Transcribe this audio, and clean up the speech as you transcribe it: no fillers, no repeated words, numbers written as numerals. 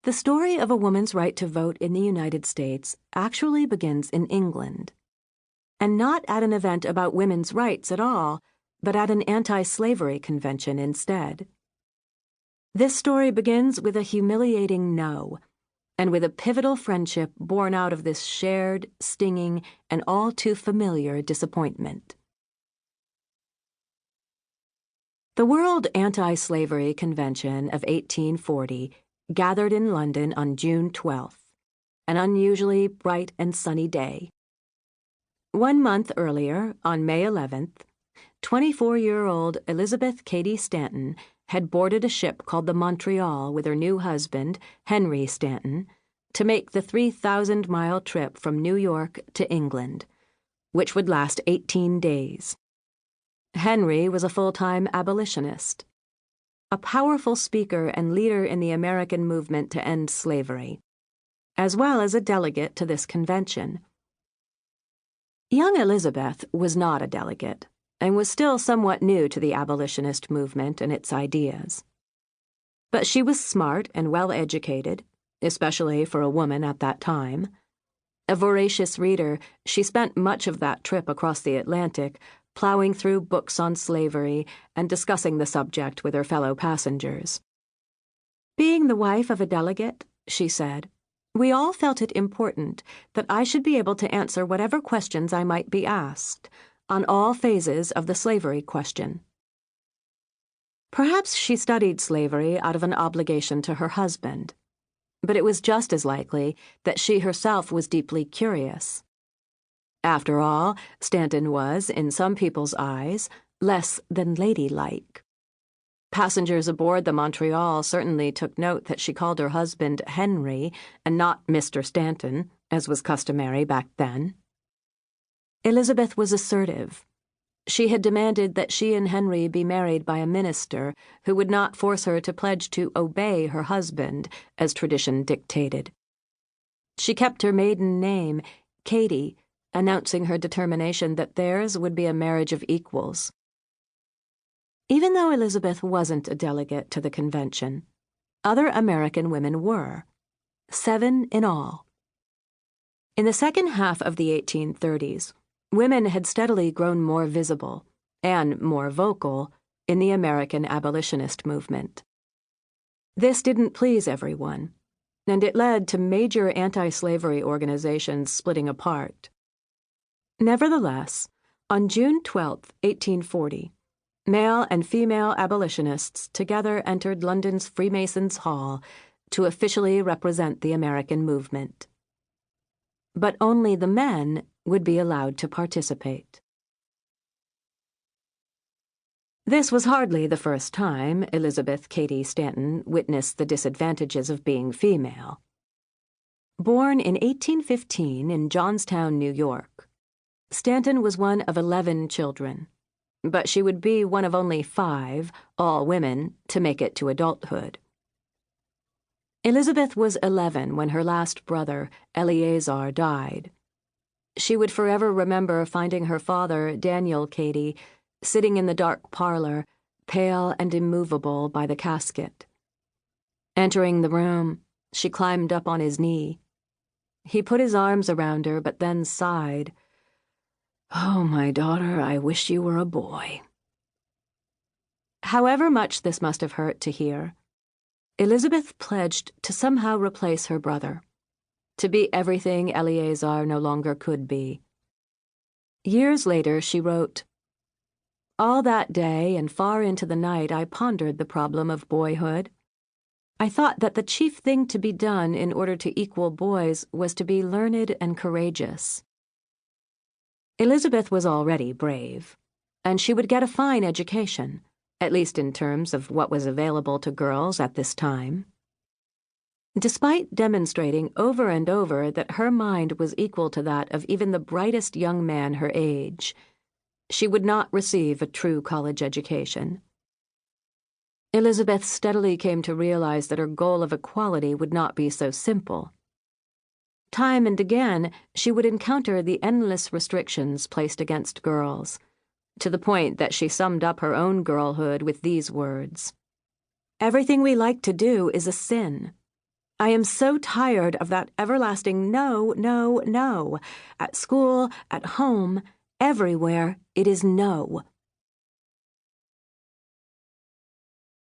The story of a woman's right to vote in the United States actually begins in England, and not at an event about women's rights at all, but at an anti-slavery convention instead. This story begins with a humiliating no, and with a pivotal friendship born out of this shared, stinging, and all too familiar disappointment. The World Anti-Slavery Convention of 1840 gathered in London on June 12th, an unusually bright and sunny day. 1 month earlier, on May 11th, 24-year-old Elizabeth Cady Stanton had boarded a ship called the Montreal with her new husband, Henry Stanton, to make the 3,000-mile trip from New York to England, which would last 18 days. Henry was a full-time abolitionist, a powerful speaker and leader in the American movement to end slavery, as well as a delegate to this convention. Young Elizabeth was not a delegate, and was still somewhat new to the abolitionist movement and its ideas. But she was smart and well-educated, especially for a woman at that time. A voracious reader, she spent much of that trip across the Atlantic plowing through books on slavery and discussing the subject with her fellow passengers. Being the wife of a delegate, she said, we all felt it important that I should be able to answer whatever questions I might be asked on all phases of the slavery question. Perhaps she studied slavery out of an obligation to her husband, but it was just as likely that she herself was deeply curious. After all, Stanton was, in some people's eyes, less than ladylike. Passengers aboard the Montreal certainly took note that she called her husband Henry and not Mr. Stanton, as was customary back then. Elizabeth was assertive. She had demanded that she and Henry be married by a minister who would not force her to pledge to obey her husband, as tradition dictated. She kept her maiden name, Cady, announcing her determination that theirs would be a marriage of equals. Even though Elizabeth wasn't a delegate to the convention, other American women were, 7 in all. In the second half of the 1830s, women had steadily grown more visible and more vocal in the American abolitionist movement. This didn't please everyone, and it led to major anti-slavery organizations splitting apart. Nevertheless, on June 12, 1840, male and female abolitionists together entered London's Freemasons' Hall to officially represent the American movement. But only the men would be allowed to participate. This was hardly the first time Elizabeth Cady Stanton witnessed the disadvantages of being female. Born in 1815 in Johnstown, New York, Stanton was one of 11 children, but she would be one of only 5, all women, to make it to adulthood. Elizabeth was 11 when her last brother, Eleazar, died. She would forever remember finding her father, Daniel Cady, sitting in the dark parlor, pale and immovable by the casket. Entering the room, she climbed up on his knee. He put his arms around her, but then sighed. "Oh, my daughter, I wish you were a boy." However much this must have hurt to hear, Elizabeth pledged to somehow replace her brother, to be everything Eleazar no longer could be. Years later, she wrote, "All that day and far into the night I pondered the problem of boyhood. I thought that the chief thing to be done in order to equal boys was to be learned and courageous." Elizabeth was already brave, and she would get a fine education, at least in terms of what was available to girls at this time. Despite demonstrating over and over that her mind was equal to that of even the brightest young man her age, she would not receive a true college education. Elizabeth steadily came to realize that her goal of equality would not be so simple. Time and again, she would encounter the endless restrictions placed against girls, to the point that she summed up her own girlhood with these words: "Everything we like to do is a sin. I am so tired of that everlasting no, no, no. At school, at home, everywhere, it is no.